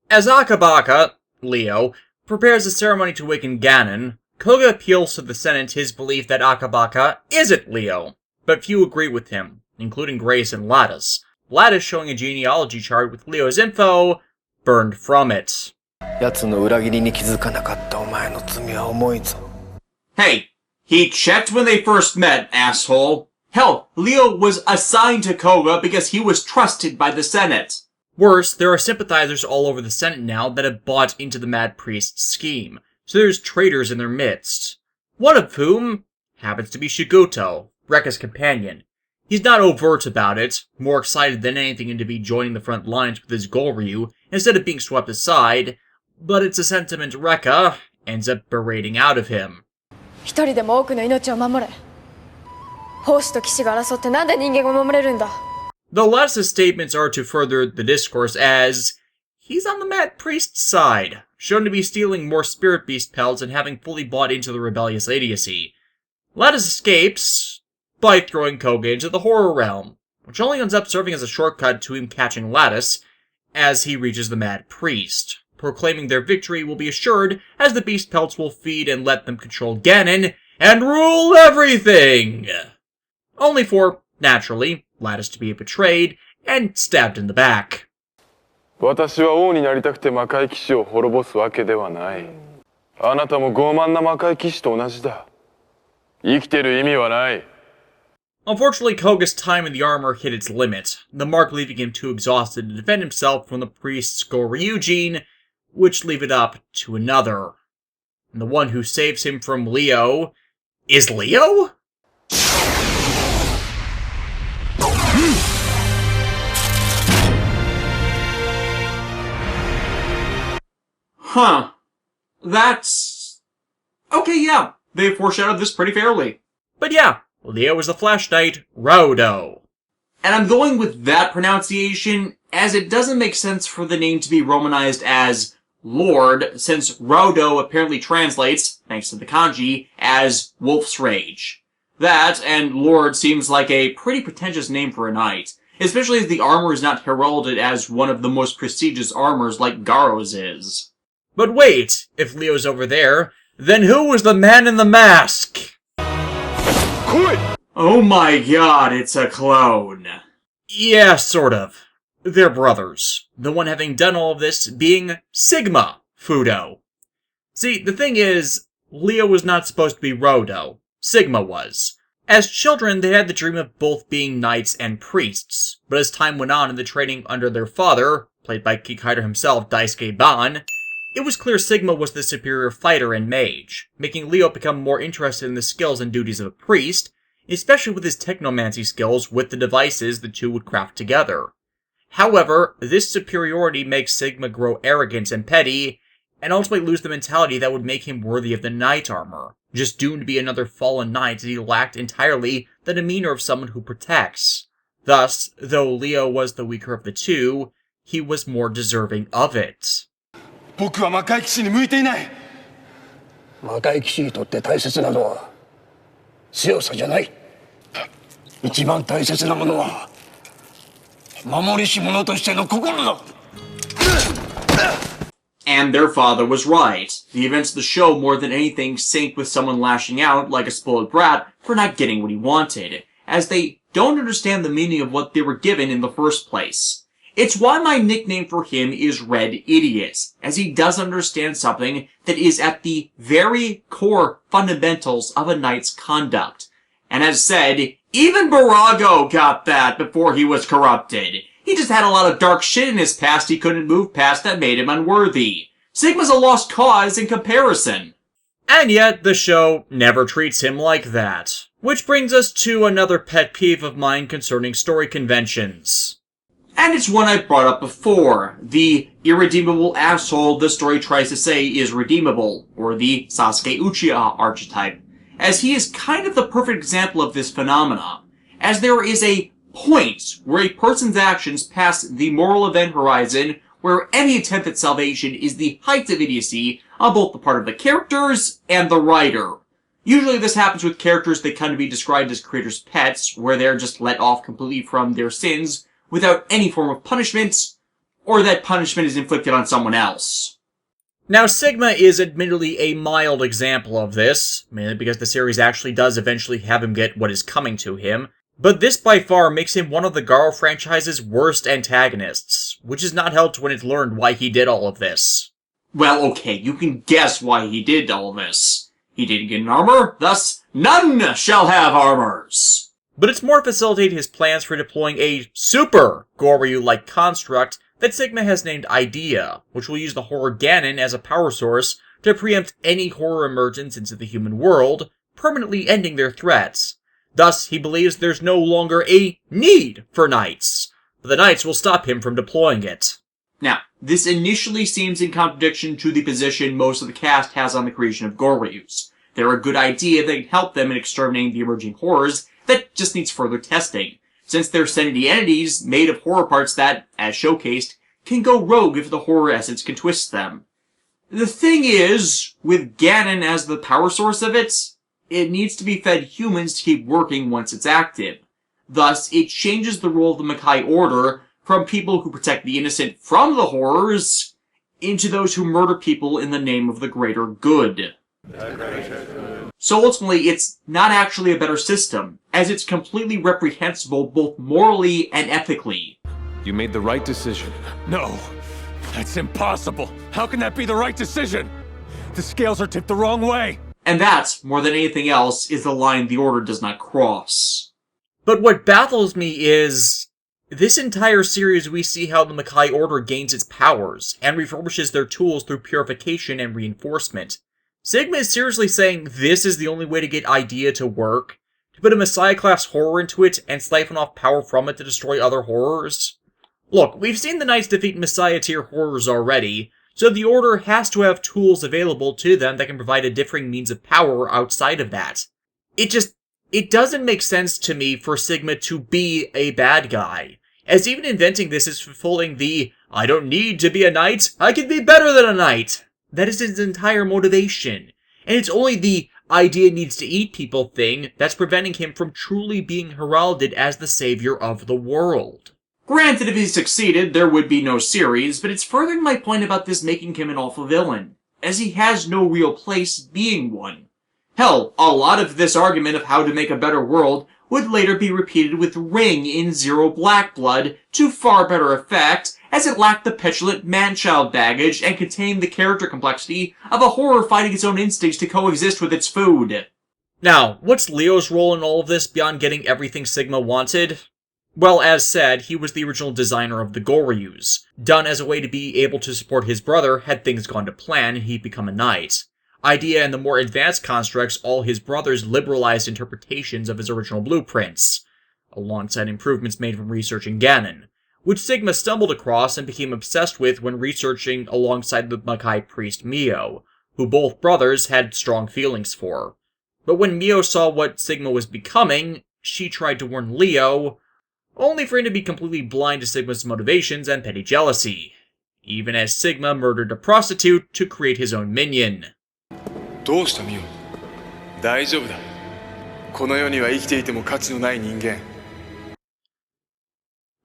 As Akabaka, Leo, prepares a ceremony to awaken Ganon, Koga appeals to the Senate his belief that Akabaka isn't Leo, but few agree with him, including Grace and Lattice. Lattice showing a genealogy chart with Leo's info burned from it. Hey, he checked when they first met, asshole. Hell, Leo was assigned to Koga because he was trusted by the Senate. Worse, there are sympathizers all over the Senate now that have bought into the Mad Priest's scheme, so there's traitors in their midst. One of whom happens to be Shiguto, Rekka's companion. He's not overt about it, more excited than anything to be joining the front lines with his Goryu instead of being swept aside, but it's a sentiment Rekka ends up berating out of him. The Lattice's statements are to further the discourse as he's on the Mad Priest's side, shown to be stealing more Spirit Beast pelts and having fully bought into the rebellious idiocy. Lattice escapes by throwing Koga into the Horror Realm, which only ends up serving as a shortcut to him catching Lattice as he reaches the Mad Priest, proclaiming their victory will be assured as the Beast Pelts will feed and let them control Ganon and rule everything! Only for, naturally, Lattice to be betrayed and stabbed in the back. Unfortunately, Koga's time in the armor hit its limit, the mark leaving him too exhausted to defend himself from the priest's Goryu gene, which leave it up to another. And the one who saves him from Leo is Leo? Huh. That's... okay, yeah. They foreshadowed this pretty fairly. But yeah, Leo is the Flash Knight, Raudo. And I'm going with that pronunciation, as it doesn't make sense for the name to be romanized as Lord, since Raudo apparently translates, thanks to the kanji, as Wolf's Rage. That, and Lord, seems like a pretty pretentious name for a knight, especially as the armor is not heralded as one of the most prestigious armors like Garo's is. But wait, if Leo's over there, then who was the man in the mask? Oh my god, it's a clone. Yeah, sort of. They're brothers. The one having done all of this being Sigma Fudo. See, the thing is, Leo was not supposed to be Raudo. Sigma was. As children, they had the dream of both being knights and priests, but as time went on in the training under their father, played by Kikaider himself, Daisuke Ban, it was clear Sigma was the superior fighter and mage, making Leo become more interested in the skills and duties of a priest, especially with his technomancy skills with the devices the two would craft together. However, this superiority makes Sigma grow arrogant and petty, and ultimately lose the mentality that would make him worthy of the knight armor, just doomed to be another fallen knight as he lacked entirely the demeanor of someone who protects. Thus, though Leo was the weaker of the two, he was more deserving of it. 僕は魔界騎士に向いていない。魔界騎士にとって大切なのは強さじゃない。一番大切なものは守りし者としての心だ。 And their father was right. The events of the show more than anything sync with someone lashing out like a spoiled brat for not getting what he wanted, as they don't understand the meaning of what they were given in the first place. It's why my nickname for him is Red Idiot, as he does understand something that is at the very core fundamentals of a knight's conduct. And as said, even Barago got that before he was corrupted. He just had a lot of dark shit in his past he couldn't move past that made him unworthy. Sigma's a lost cause in comparison. And yet, the show never treats him like that. Which brings us to another pet peeve of mine concerning story conventions. And it's one I brought up before, the irredeemable asshole the story tries to say is redeemable, or the Sasuke Uchiha archetype, as he is kind of the perfect example of this phenomena, as there is a point where a person's actions pass the moral event horizon where any attempt at salvation is the height of idiocy on both the part of the characters and the writer. Usually this happens with characters that come to be described as creators' pets, where they're just let off completely from their sins without any form of punishment, or that punishment is inflicted on someone else. Now, Sigma is admittedly a mild example of this, mainly because the series actually does eventually have him get what is coming to him, but this by far makes him one of the Garo franchise's worst antagonists, which is not helped when it's learned why he did all of this. Well, okay, you can guess why he did all this. He didn't get an armor, thus none shall have armors. But it's more facilitate his plans for deploying a super Goryu-like construct that Sigma has named Idea, which will use the horror Ganon as a power source to preempt any horror emergence into the human world, permanently ending their threats. Thus, he believes there's no longer a need for knights, but the knights will stop him from deploying it. Now, this initially seems in contradiction to the position most of the cast has on the creation of Goryus. They're a good idea that can help them in exterminating the emerging horrors that just needs further testing, since they're sentient entities made of horror parts that, as showcased, can go rogue if the horror essence can twist them. The thing is, with Ganon as the power source of it, it needs to be fed humans to keep working once it's active. Thus, it changes the role of the Makai Order from people who protect the innocent from the horrors into those who murder people in the name of the greater good. So ultimately, it's not actually a better system, as it's completely reprehensible both morally and ethically. You made the right decision. No, that's impossible. How can that be the right decision? The scales are tipped the wrong way. And that, more than anything else, is the line the Order does not cross. But what baffles me is, this entire series we see how the Makai Order gains its powers, and refurbishes their tools through purification and reinforcement. Sigma is seriously saying this is the only way to get Idea to work? To put a Messiah-class horror into it, and siphon off power from it to destroy other horrors? Look, we've seen the Knights defeat Messiah-tier horrors already, so the Order has to have tools available to them that can provide a differing means of power outside of that. It doesn't make sense to me for Sigma to be a bad guy, as even inventing this is fulfilling the, I don't need to be a knight, I can be better than a knight. That is his entire motivation, and it's only the Idea needs to eat people thing that's preventing him from truly being heralded as the savior of the world. Granted, if he succeeded, there would be no series, but it's furthering my point about this making him an awful villain, as he has no real place being one. Hell, a lot of this argument of how to make a better world would later be repeated with Ring in Zero Black Blood to far better effect, as it lacked the petulant man-child baggage and contained the character complexity of a horror fighting its own instincts to coexist with its food. Now, what's Leo's role in all of this beyond getting everything Sigma wanted? Well, as said, he was the original designer of the Goryus, done as a way to be able to support his brother had things gone to plan and he'd become a knight. Idea and the more advanced constructs all his brother's liberalized interpretations of his original blueprints, alongside improvements made from researching Ganon, which Sigma stumbled across and became obsessed with when researching alongside the Makai priest Mio, who both brothers had strong feelings for. But when Mio saw what Sigma was becoming, she tried to warn Leo, only for him to be completely blind to Sigma's motivations and petty jealousy, even as Sigma murdered a prostitute to create his own minion. どうしたミオ？大丈夫だ。この世には生きていても価値のない人間。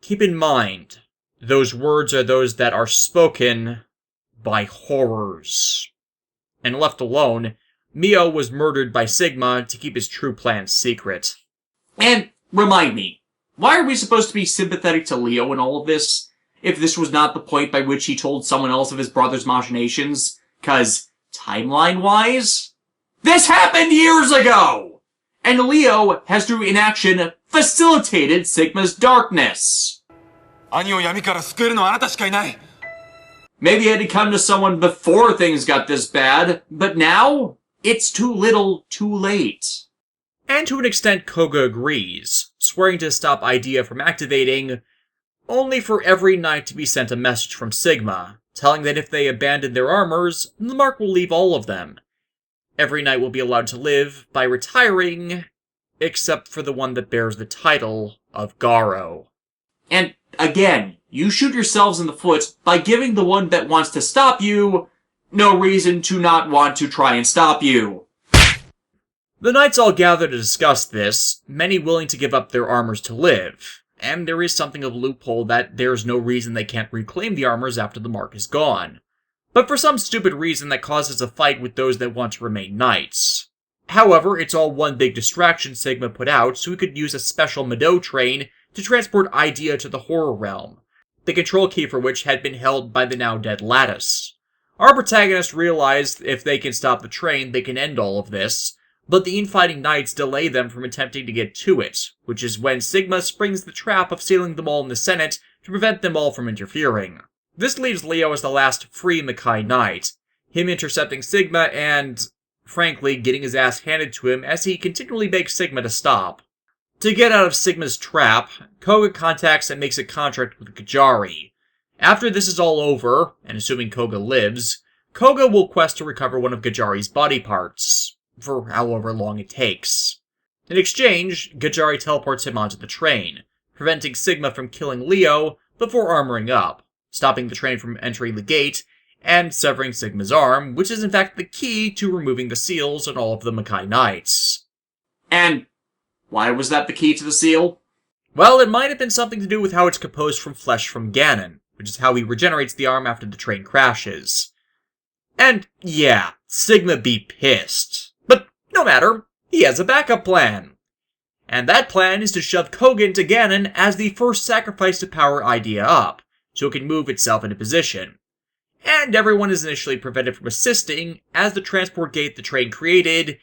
Keep in mind, those words are those that are spoken by horrors. And left alone, Mio was murdered by Sigma to keep his true plans secret. And, remind me, why are we supposed to be sympathetic to Leo in all of this, if this was not the point by which he told someone else of his brother's machinations? 'Cause, timeline-wise, this happened years ago! And Leo has, through inaction, facilitated Sigma's darkness. 兄を闇から救えるのはあなたしかいない。 Maybe he had to come to someone before things got this bad, but now, it's too little, too late. And to an extent, Koga agrees, swearing to stop Idea from activating, only for every knight to be sent a message from Sigma, telling that if they abandon their armors, the mark will leave all of them. Every knight will be allowed to live by retiring, except for the one that bears the title of Garo. And, again, you shoot yourselves in the foot by giving the one that wants to stop you no reason to not want to try and stop you. The knights all gather to discuss this, many willing to give up their armors to live, and there is something of a loophole that there's no reason they can't reclaim the armors after the mark is gone, but for some stupid reason that causes a fight with those that want to remain knights. However, it's all one big distraction Sigma put out so he could use a special Mado train to transport Idea to the horror realm, the control key for which had been held by the now dead Lattice. Our protagonists realize if they can stop the train, they can end all of this, but the infighting knights delay them from attempting to get to it, which is when Sigma springs the trap of sealing them all in the Senate to prevent them all from interfering. This leaves Leo as the last free Makai Knight, him intercepting Sigma and, frankly, getting his ass handed to him as he continually begs Sigma to stop. To get out of Sigma's trap, Koga contacts and makes a contract with Gajari. After this is all over, and assuming Koga lives, Koga will quest to recover one of Gajari's body parts, for however long it takes. In exchange, Gajari teleports him onto the train, preventing Sigma from killing Leo before armoring up, stopping the train from entering the gate, and severing Sigma's arm, which is in fact the key to removing the seals on all of the Makai Knights. And why was that the key to the seal? Well, it might have been something to do with how it's composed from flesh from Ganon, which is how he regenerates the arm after the train crashes. And yeah, Sigma be pissed. But no matter, he has a backup plan. And that plan is to shove Koga into Ganon as the first sacrifice to power Idea up, so it can move itself into position. And everyone is initially prevented from assisting as the transport gate the train created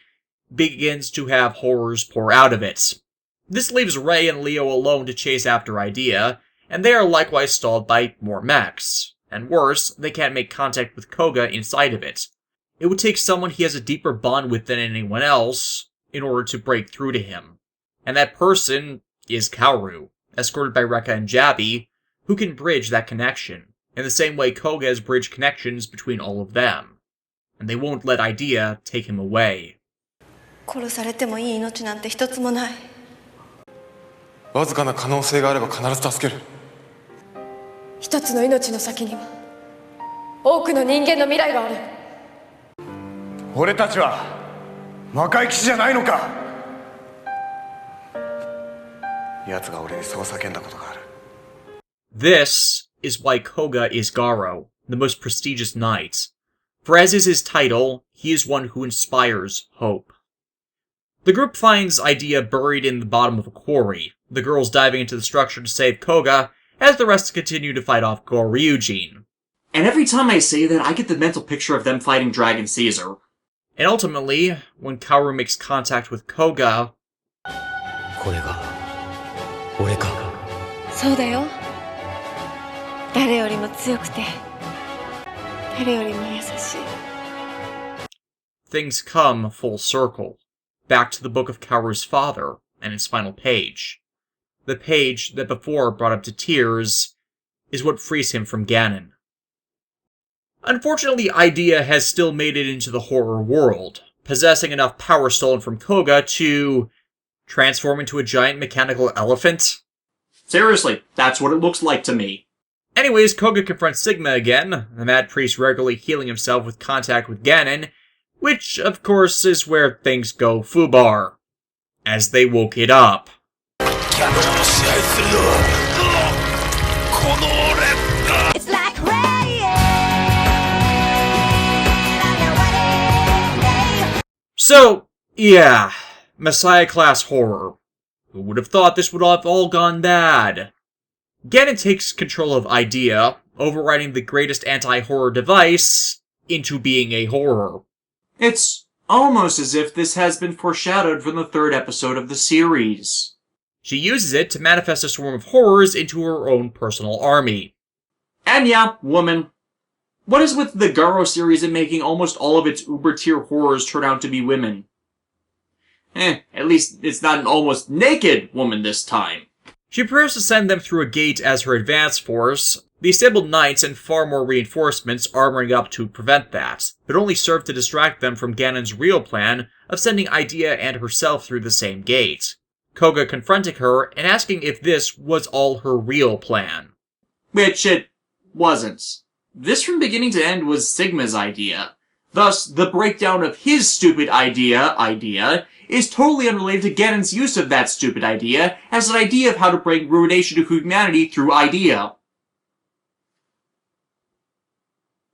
begins to have horrors pour out of it. This leaves Rei and Leo alone to chase after Idea, and they are likewise stalled by more mechs. And worse, they can't make contact with Koga inside of it. It would take someone he has a deeper bond with than anyone else in order to break through to him. And that person is Kaoru, escorted by Rekka and Jabi, who can bridge that connection, in the same way Koga has bridged connections between all of them. And they won't let Idea take him away. 殺されてもいい命なんて一つもない。わずかな可能性があれば必ず助ける。一つの命の先には多くの人間の未来がある。俺たちは魔界騎士じゃないのか。奴が俺にそう叫んだことがある。This is why Koga is Garo, the most prestigious knight. For as is his title, he is one who inspires hope. The group finds Idea buried in the bottom of a quarry, the girls diving into the structure to save Koga, as the rest continue to fight off Goryujin. And every time I say that, I get the mental picture of them fighting Dragon Caesar. And ultimately, when Kaoru makes contact with Koga... これが俺か。そうだよ。誰よりも強くて、誰よりも優しい。Things come full circle, back to the book of Kaoru's father and its final page. The page that before brought him to tears is what frees him from Ganon. Unfortunately, Idea has still made it into the horror world, possessing enough power stolen from Koga to transform into a giant mechanical elephant. Seriously, that's what it looks like to me. Anyways, Koga confronts Sigma again, the Mad Priest regularly healing himself with contact with Ganon, which, of course, is where things go foobar, as they woke it up. It's like rain. So, yeah, Messiah-class horror. Who would have thought this would have all gone bad? Ganon takes control of Idea, overriding the greatest anti-horror device into being a horror. It's almost as if this has been foreshadowed from the third episode of the series. She uses it to manifest a swarm of horrors into her own personal army. And yeah, woman. What is with the Garo series in making almost all of its uber-tier horrors turn out to be women? At least it's not an almost naked woman this time. She prepares to send them through a gate as her advance force, the assembled knights and far more reinforcements armoring up to prevent that, but only serve to distract them from Ganon's real plan of sending Idea and herself through the same gate. Koga confronting her and asking if this was all her real plan. Which it wasn't. This from beginning to end was Sigma's idea. Thus, the breakdown of his stupid idea is totally unrelated to Ganon's use of that stupid idea as an idea of how to bring ruination to humanity through idea.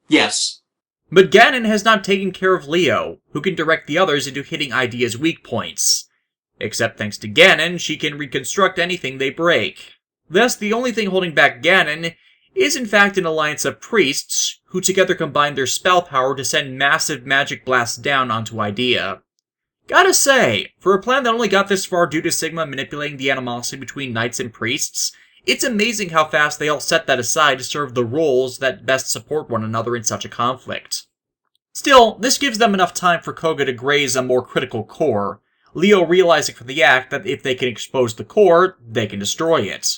Yes. But Ganon has not taken care of Leo, who can direct the others into hitting Idea's weak points. Except thanks to Ganon, she can reconstruct anything they break. Thus, the only thing holding back Ganon is in fact an alliance of priests, who together combine their spell power to send massive magic blasts down onto Idea. Gotta say, for a plan that only got this far due to Sigma manipulating the animosity between knights and priests, it's amazing how fast they all set that aside to serve the roles that best support one another in such a conflict. Still, this gives them enough time for Koga to graze a more critical core, Leo realizing from the act that if they can expose the core, they can destroy it.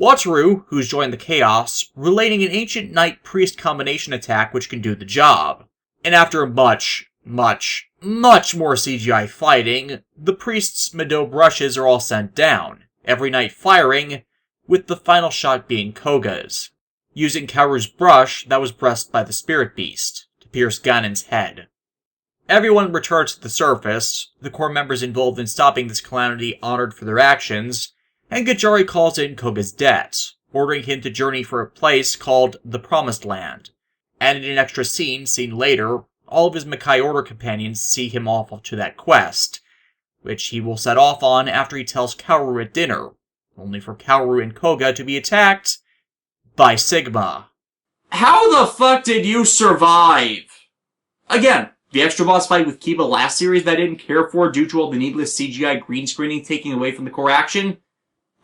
Wataru, who's joined the chaos, relating an ancient knight-priest combination attack which can do the job. And after much more CGI fighting, the priest's Mado brushes are all sent down, every knight firing, with the final shot being Koga's, using Kaoru's brush that was blessed by the spirit beast, to pierce Ganon's head. Everyone returns to the surface, the core members involved in stopping this calamity honored for their actions, and Gajari calls in Koga's debt, ordering him to journey for a place called the Promised Land. And in an extra scene seen later, all of his Makai Order companions see him off to that quest, which he will set off on after he tells Kaoru at dinner, only for Kaoru and Koga to be attacked by Sigma. How the fuck did you survive? Again, the extra boss fight with Kiba last series that I didn't care for due to all the needless CGI green screening taking away from the core action?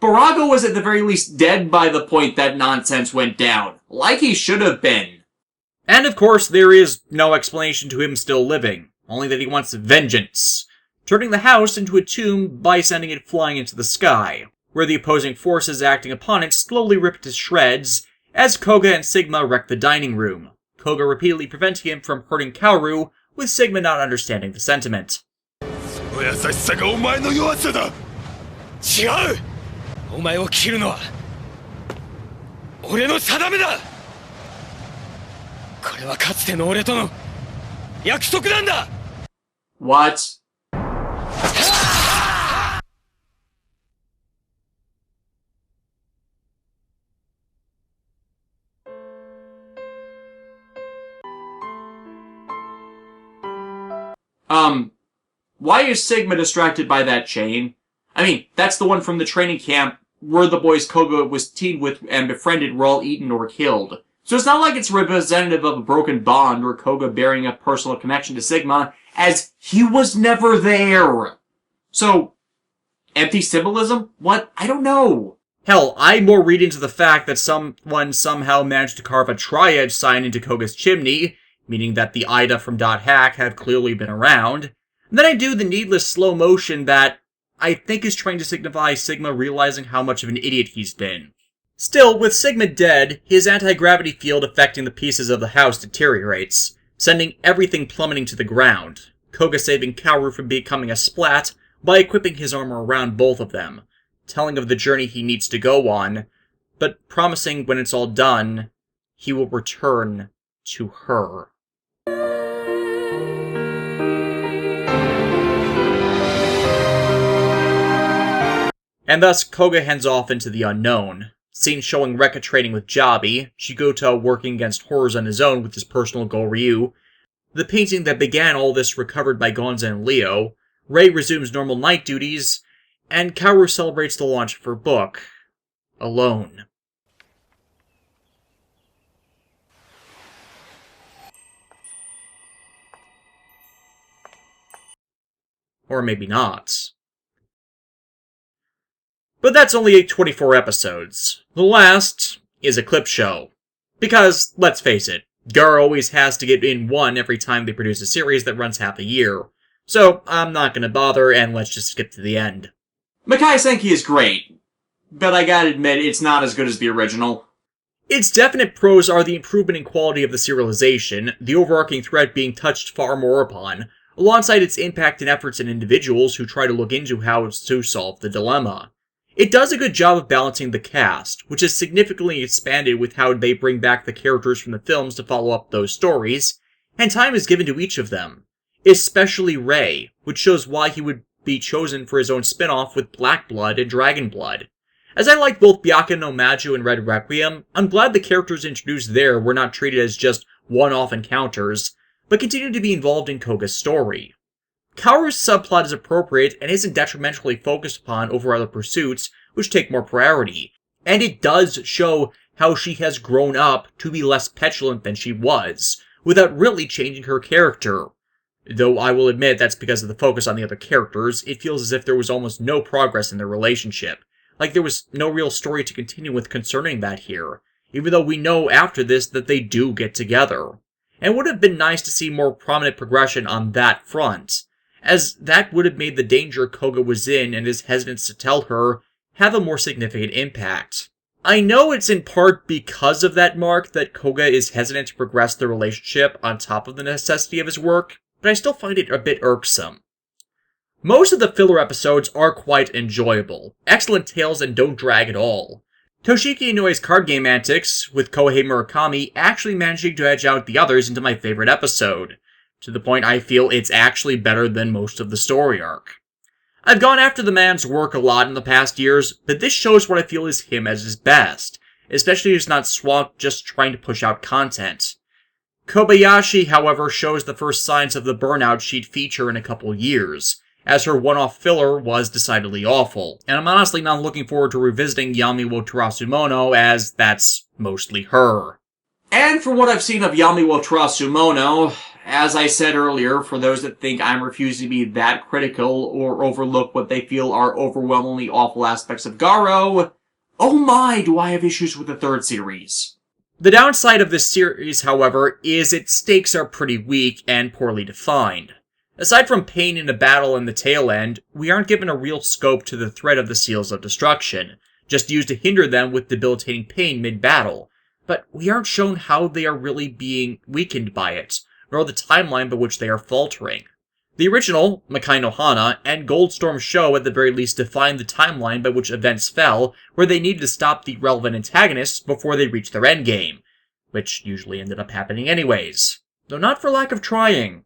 Barago was at the very least dead by the point that nonsense went down, like he should have been. And of course, there is no explanation to him still living, only that he wants vengeance, turning the house into a tomb by sending it flying into the sky, where the opposing forces acting upon it slowly rip it to shreds as Koga and Sigma wreck the dining room, Koga repeatedly preventing him from hurting Kaoru, with Sigma not understanding the sentiment. お前を切るのは俺の定めだ。これはかつての俺との約束なんだ。 What? Why is Sigma distracted by that chain? I mean, that's the one from the training camp where the boys Koga was teamed with and befriended were all eaten or killed. So it's not like it's representative of a broken bond or Koga bearing a personal connection to Sigma, as he was never there. So, empty symbolism? What? I don't know. Hell, I more read into the fact that someone somehow managed to carve a triad sign into Koga's chimney, meaning that the Ida from .hack have clearly been around, than I do the needless slow motion that I think is trying to signify Sigma realizing how much of an idiot he's been. Still, with Sigma dead, his anti-gravity field affecting the pieces of the house deteriorates, sending everything plummeting to the ground, Koga saving Kaoru from becoming a splat by equipping his armor around both of them, telling of the journey he needs to go on, but promising when it's all done, he will return to her. And thus, Koga heads off into the unknown, seen showing Rekka training with Jabi, Shigota working against horrors on his own with his personal Goryu, the painting that began all this recovered by Gonza and Leo, Rei resumes normal night duties, and Kaoru celebrates the launch of her book, alone. Or maybe not. But that's only 24 episodes. The last is a clip show. Because, let's face it, Garo always has to get in one every time they produce a series that runs half a year. So, I'm not gonna bother, and let's just skip to the end. Makai Senki is great, but I gotta admit, it's not as good as the original. Its definite pros are the improvement in quality of the serialization, the overarching thread being touched far more upon, alongside its impact and efforts in individuals who try to look into how to solve the dilemma. It does a good job of balancing the cast, which is significantly expanded with how they bring back the characters from the films to follow up those stories, and time is given to each of them, especially Rei, which shows why he would be chosen for his own spin-off with Black Blood and Dragon Blood. As I like both Byakuya no Maju and Red Requiem, I'm glad the characters introduced there were not treated as just one-off encounters, but continue to be involved in Koga's story. Kaoru's subplot is appropriate and isn't detrimentally focused upon over other pursuits, which take more priority, and it does show how she has grown up to be less petulant than she was, without really changing her character. Though I will admit that's because of the focus on the other characters, it feels as if there was almost no progress in their relationship. Like there was no real story to continue with concerning that here, even though we know after this that they do get together. And it would have been nice to see more prominent progression on that front, as that would have made the danger Koga was in and his hesitance to tell her have a more significant impact. I know it's in part because of that mark that Koga is hesitant to progress the relationship on top of the necessity of his work, but I still find it a bit irksome. Most of the filler episodes are quite enjoyable, excellent tales and don't drag at all. Toshiki Inoue card game antics, with Kohei Murakami actually managing to edge out the others into my favorite episode, to the point I feel it's actually better than most of the story arc. I've gone after the man's work a lot in the past years, but this shows what I feel is him at his best, especially if he's not swamped just trying to push out content. Kobayashi, however, shows the first signs of the burnout she'd feature in a couple years, as her one-off filler was decidedly awful, and I'm honestly not looking forward to revisiting Yami wo Terasumono, as that's mostly her. And from what I've seen of Yami wo Terasumono, as I said earlier, for those that think I'm refusing to be that critical or overlook what they feel are overwhelmingly awful aspects of Garo, oh my, do I have issues with the third series. The downside of this series, however, is its stakes are pretty weak and poorly defined. Aside from pain in a battle and the tail end, we aren't given a real scope to the threat of the Seals of Destruction, just used to hinder them with debilitating pain mid-battle, but we aren't shown how they are really being weakened by it, nor the timeline by which they are faltering. The original, Makai no Hana, and Goldstorm show at the very least define the timeline by which events fell, where they needed to stop the relevant antagonists before they reached their endgame, which usually ended up happening anyways, though not for lack of trying.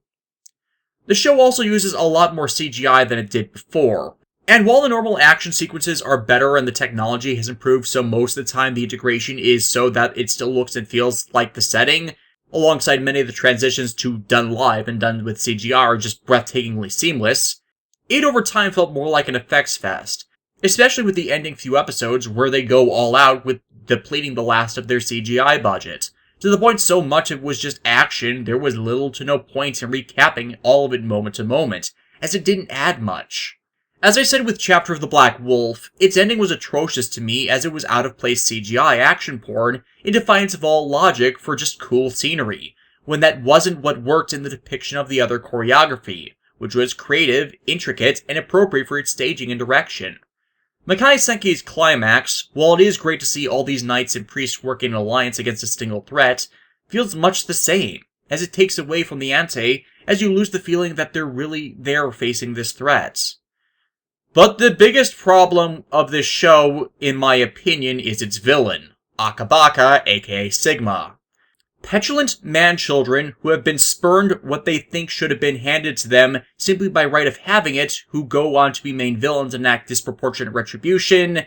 The show also uses a lot more CGI than it did before, and while the normal action sequences are better and the technology has improved so most of the time the integration is so that it still looks and feels like the setting, alongside many of the transitions to done live and done with CGI are just breathtakingly seamless, it over time felt more like an effects fest, especially with the ending few episodes where they go all out with depleting the last of their CGI budget. To the point so much of it was just action, there was little to no point in recapping all of it moment to moment, as it didn't add much. As I said with Chapter of the Black Wolf, its ending was atrocious to me as it was out-of-place CGI action porn in defiance of all logic for just cool scenery, when that wasn't what worked in the depiction of the other choreography, which was creative, intricate, and appropriate for its staging and direction. Makai Senki's climax, while it is great to see all these knights and priests working in alliance against a single threat, feels much the same, as it takes away from the ante, as you lose the feeling that they're really there facing this threat. But the biggest problem of this show, in my opinion, is its villain, Akabaka, aka Sigma. Petulant man-children who have been spurned what they think should have been handed to them simply by right of having it, who go on to be main villains and enact disproportionate retribution,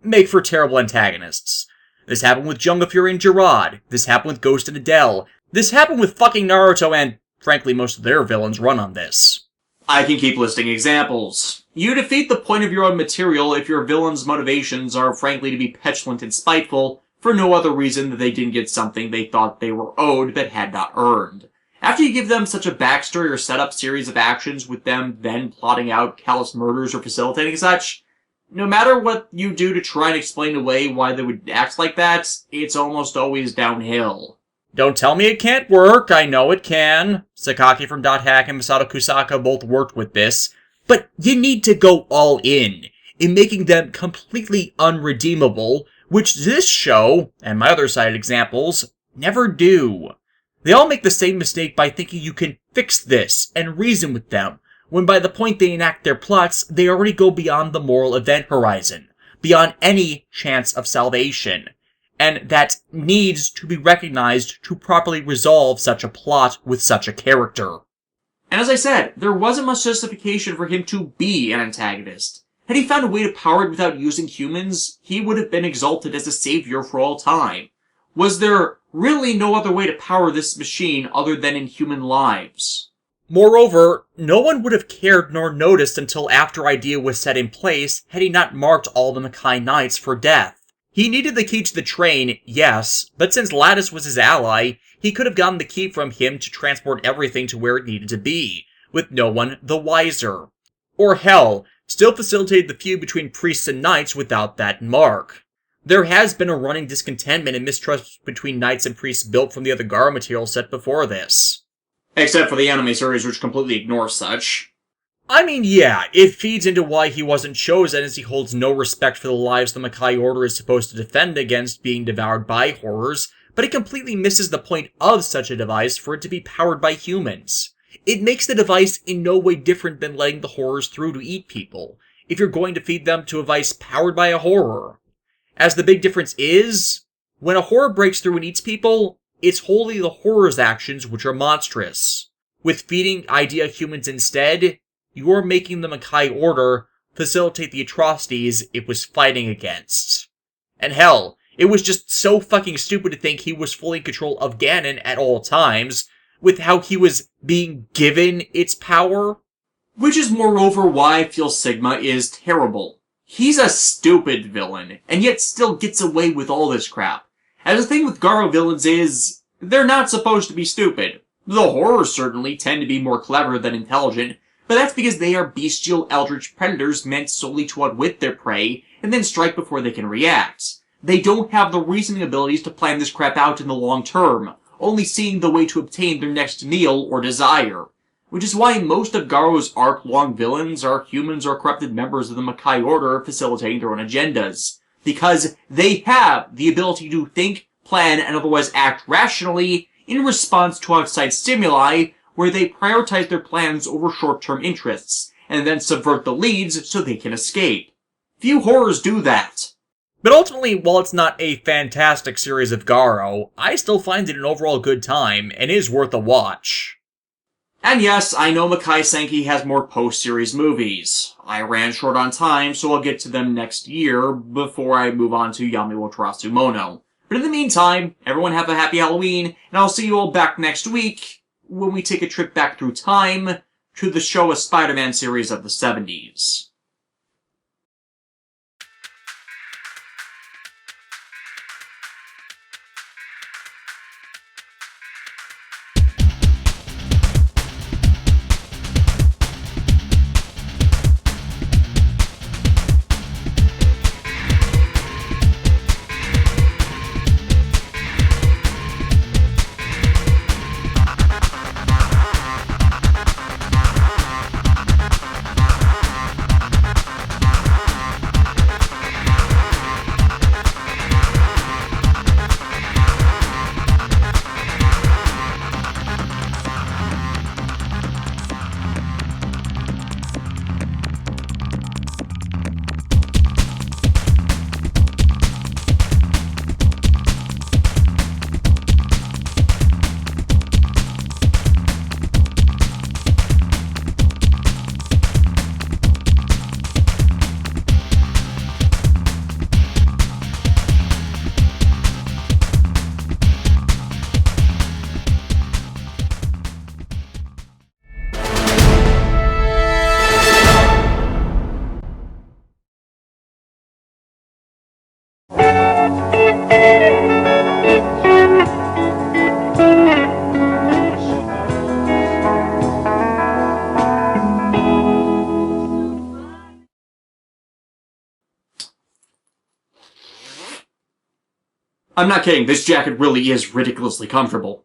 make for terrible antagonists. This happened with Jungle Fury and Jirard. This happened with Ghost and Adele. This happened with fucking Naruto, and frankly most of their villains run on this. I can keep listing examples. You defeat the point of your own material if your villain's motivations are frankly to be petulant and spiteful, for no other reason than they didn't get something they thought they were owed but had not earned. After you give them such a backstory or setup series of actions with them then plotting out callous murders or facilitating such, no matter what you do to try and explain away why they would act like that, it's almost always downhill. Don't tell me it can't work, I know it can. Sakaki from Dot Hack and Masato Kusaka both worked with this, but you need to go all in making them completely unredeemable, which this show, and my other cited examples, never do. They all make the same mistake by thinking you can fix this and reason with them, when by the point they enact their plots, they already go beyond the moral event horizon, beyond any chance of salvation. and that needs to be recognized to properly resolve such a plot with such a character. And as I said, there wasn't much justification for him to be an antagonist. Had he found a way to power it without using humans, he would have been exalted as a savior for all time. Was there really no other way to power this machine other than in human lives? Moreover, no one would have cared nor noticed until after Idea was set in place had he not marked all the Makai Knights for death. He needed the key to the train, yes, but since Lattice was his ally, he could have gotten the key from him to transport everything to where it needed to be, with no one the wiser. Or hell, still facilitated the feud between priests and knights without that mark. There has been a running discontentment and mistrust between knights and priests built from the other Garo material set before this. Except for the anime series, which completely ignores such. I mean, yeah, it feeds into why he wasn't chosen, as he holds no respect for the lives the Makai Order is supposed to defend against being devoured by horrors, but it completely misses the point of such a device for it to be powered by humans. It makes the device in no way different than letting the horrors through to eat people, if you're going to feed them to a device powered by a horror. As the big difference is, when a horror breaks through and eats people, it's wholly the horror's actions which are monstrous. With feeding Idea humans instead, you're making the Makai Order facilitate the atrocities it was fighting against. And hell, it was just so fucking stupid to think he was fully in control of Ganon at all times, with how he was being given its power. Which is moreover why I feel Sigma is terrible. He's a stupid villain, and yet still gets away with all this crap. And the thing with Garo villains is, they're not supposed to be stupid. The horrors certainly tend to be more clever than intelligent, but that's because they are bestial eldritch predators meant solely to outwit their prey, and then strike before they can react. They don't have the reasoning abilities to plan this crap out in the long term, only seeing the way to obtain their next meal or desire. Which is why most of Garo's arc-long villains are humans or corrupted members of the Makai Order facilitating their own agendas. Because they have the ability to think, plan, and otherwise act rationally in response to outside stimuli, where they prioritize their plans over short-term interests, and then subvert the leads so they can escape. Few horrors do that. But ultimately, while it's not a fantastic series of Garo, I still find it an overall good time, and is worth a watch. And yes, I know Makai Senki has more post-series movies. I ran short on time, so I'll get to them next year before I move on to Yami wo Tarasu Mono. But in the meantime, everyone have a happy Halloween, and I'll see you all back next week when we take a trip back through time to the Showa Spider-Man series of the 70s. I'm not kidding, this jacket really is ridiculously comfortable.